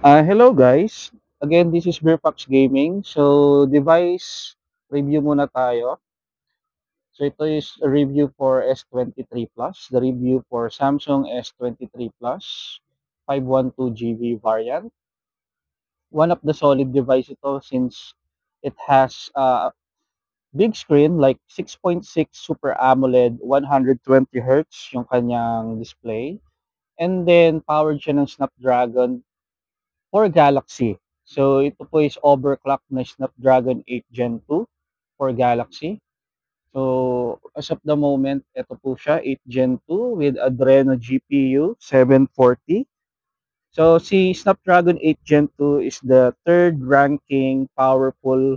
Hello guys. Again, this is Beerfax Gaming. So, device review muna tayo. So, ito is a review for S23 Plus, the review for Samsung S23 Plus 512 GB variant. One of the solid device ito since it has a big screen like 6.6 Super AMOLED 120 Hz yung kanyang display. And then powered siya ng Snapdragon for Galaxy. So ito po is overclock na Snapdragon 8 Gen 2 for Galaxy. So as of the moment, ito po siya 8 Gen 2 with Adreno GPU 740. So si Snapdragon 8 Gen 2 is the third ranking powerful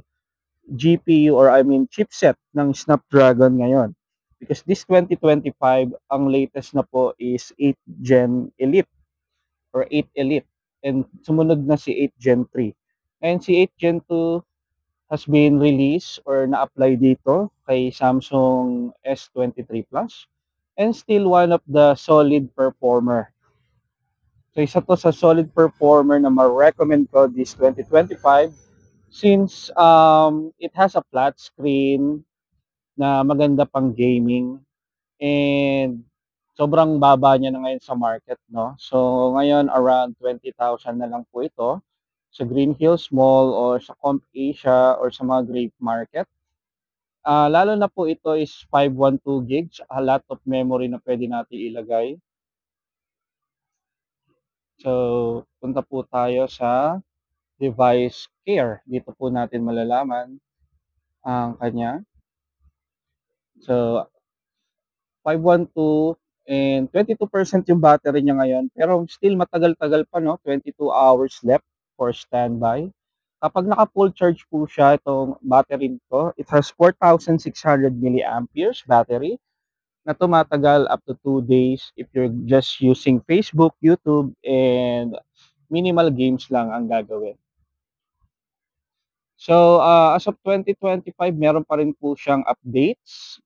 GPU or I mean chipset ng Snapdragon ngayon. Because this 2025, ang latest na po is 8 Gen Elite or 8 Elite. And sumunod na si 8 Gen 3. And si 8 Gen 2 has been released or na-apply dito kay Samsung S23 Plus and still one of the solid performer. So isa to sa solid performer na ma-recommend ko this 2025 since it has a flat screen na maganda pang gaming and sobrang baba niya na ngayon sa market, no? So, ngayon around 20,000 na lang po ito sa Green Hills Mall or sa Comp Asia or sa mga grape market. Lalo na po ito is 512 gigs, a lot of memory na pwede natin ilagay. So, punta po tayo sa device care. Dito po natin malalaman ang kanya. So, 512 and 22% yung battery niya ngayon. Pero still matagal-tagal pa, no? 22 hours left for standby. Kapag naka-full charge po siya, itong battery nito, it has 4,600 milliamperes battery na tumatagal up to 2 days if you're just using Facebook, YouTube, and minimal games lang ang gagawin. So, as of 2025, meron pa rin po siyang updates.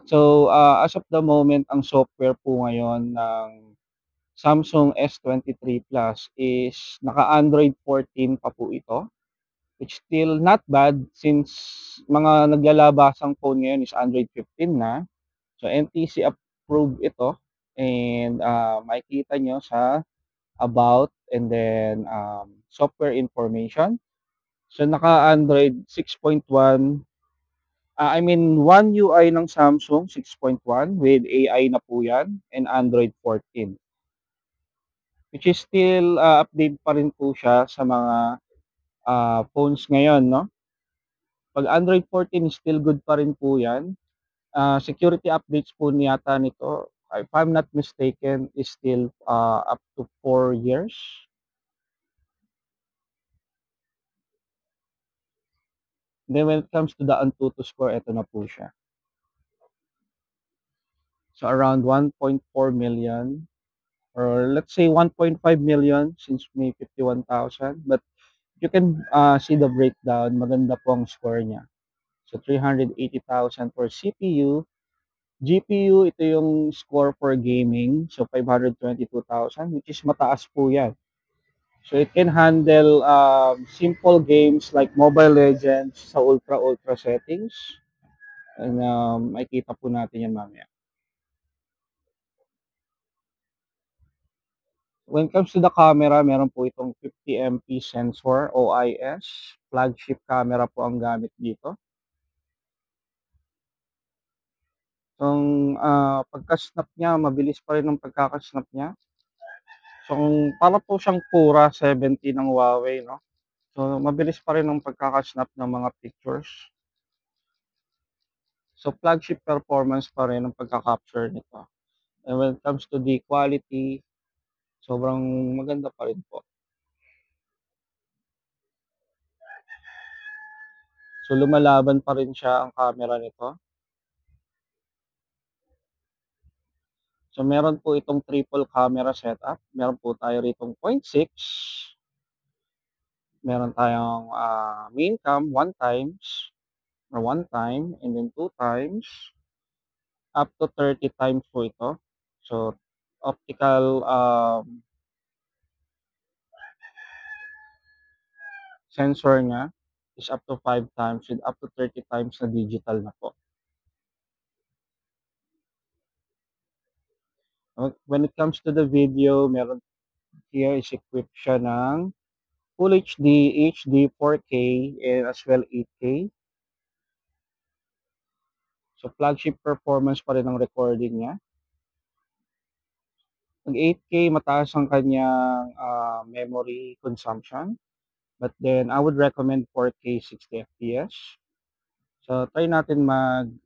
So, as of the moment, ang software po ngayon ng Samsung S23 Plus is naka-Android 14 pa po ito, which still not bad since mga naglalabasang phone ngayon is Android 15 na. So, NTC approved ito and makikita nyo sa about and then software information. So, naka-Android 6.1 I mean, One UI ng Samsung 6.1 with AI na po yan and Android 14. Which is still update pa rin po siya sa mga phones ngayon, no? Pag Android 14 still good pa rin po yan. Security updates po niyata nito, if I'm not mistaken, is still up to 4 years. Then when it comes to the Antutu score, ito na po siya. So around 1.4 million or let's say 1.5 million since may 51,000. But you can see the breakdown. Maganda po ang score niya. So 380,000 for CPU. GPU, ito yung score for gaming. So 522,000 which is mataas po yan. So it can handle simple games like Mobile Legends sa ultra settings. And makikita po natin yan mamaya. When it comes to the camera, meron po itong 50MP sensor, OIS. Flagship camera po ang gamit dito. So, pagka-snap niya, mabilis pa rin ang pagkaka-snap niya. So, para po siyang Pura 70 ng Huawei, no? So, mabilis pa rin ang pagkaka-snap ng mga pictures. So, flagship performance pa rin ang pagka-capture nito. And when it comes to the quality, sobrang maganda pa rin po. So, lumalaban pa rin siya ang camera nito. So, meron po itong triple camera setup. Meron po tayo ritong 0.6. Meron tayong main cam 1 times or 1 time and then 2 times. Up to 30 times po ito. So, optical sensor niya is up to 5 times with up to 30 times na digital na po. When it comes to the video, meron here is equipped siya ng Full HD, HD 4K, and as well 8K. So flagship performance pa rin ang recording niya. Pag 8K, mataas ang kanyang memory consumption. But then, I would recommend 4K 60 FPS. So, try natin mag-video,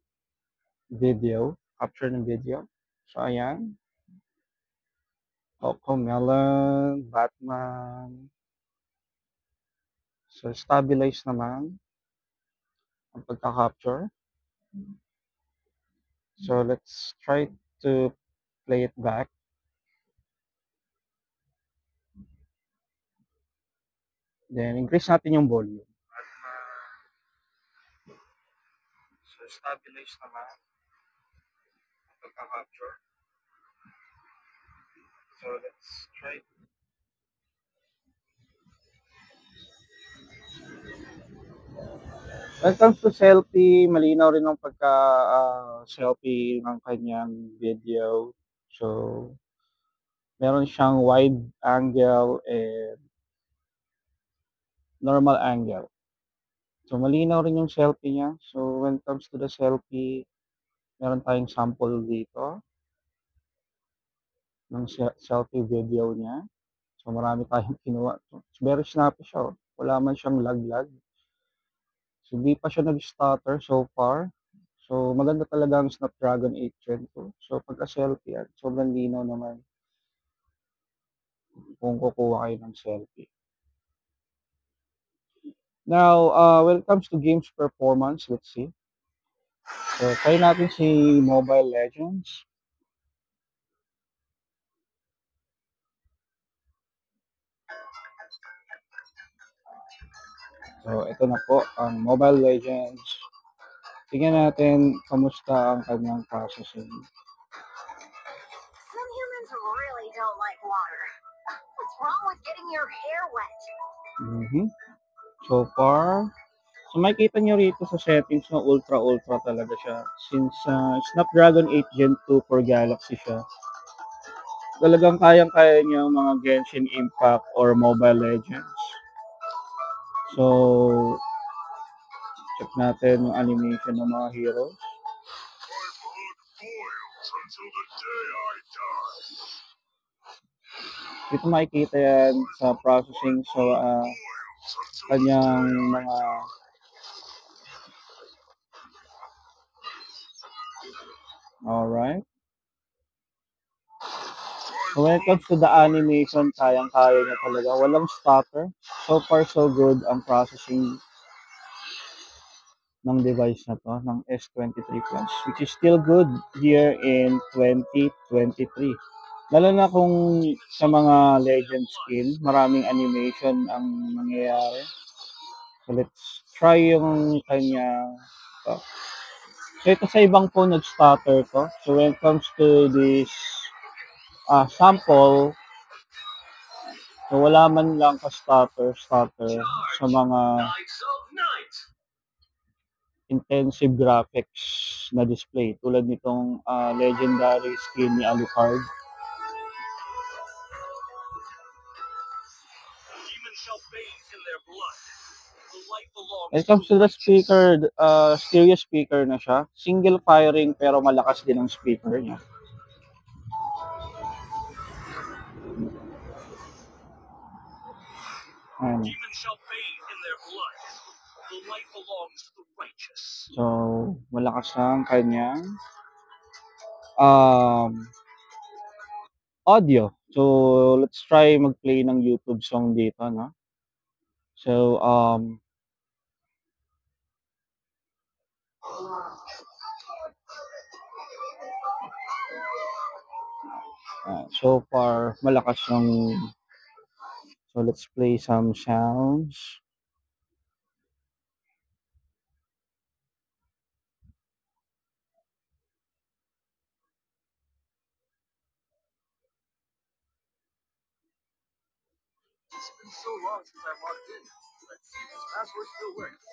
capture ng video. So, ayan. Cocomelon, Batman. So, stabilize naman ang pagka-capture. So, let's try to play it back. Then, increase natin yung volume. So, stabilize naman ang pagka-capture. So, let's try. When it comes to selfie, malinaw rin ang pagka-selfie ng kanyang video. So, meron siyang wide angle and normal angle. So, malinaw rin yung selfie niya. So, when it comes to the selfie, meron tayong sample dito ng selfie video niya. So, marami tayong kinuha. So, very snappy siya. Wala man siyang lag-lag. So, hindi pa siya nag-stutter so far. So, maganda talaga ang Snapdragon 8 Gen 2. So, pagka-selfie yan, sobrang linaw naman kung kukuha kayo ng selfie. Now, when it comes to games performance, let's see. So, try natin si Mobile Legends. So, ito na po ang Mobile Legends. Tingnan natin kamusta ang kanyang processing. Some humans really don't like water. What's wrong with getting your hair wet? So far, so makikita nyo rito sa settings na ultra talaga siya. Since Snapdragon 8 Gen 2 for Galaxy siya, talagang kayang-kaya niya ang mga Genshin Impact or Mobile Legends. So, check natin yung animation ng mga heroes. Dito makikita yan sa processing sa kanyang mga alright. So when it comes to the animation, kayang-kaya niya talaga. Walang stutter. So far, so good ang processing ng device na to, ng S23 Plus, which is still good here in 2023. Lalo na kung sa mga legend skin, maraming animation ang nangyayari. So let's try yung kanya. So ito sa ibang phone nag-stutter to. So when it comes to this sample, so wala man lang ka-stutter sa mga intensive graphics na display tulad nitong legendary skin ni Alucard. When it comes to the speaker, stereo speaker na siya. Single firing pero malakas din ang speaker niya. Ayan. So, malakas ang kanyang audio. So, let's try mag-play ng YouTube song dito, no? So, so far, malakas yung so let's play some sounds. It's been so long since I walked in. Let's see if this password still works.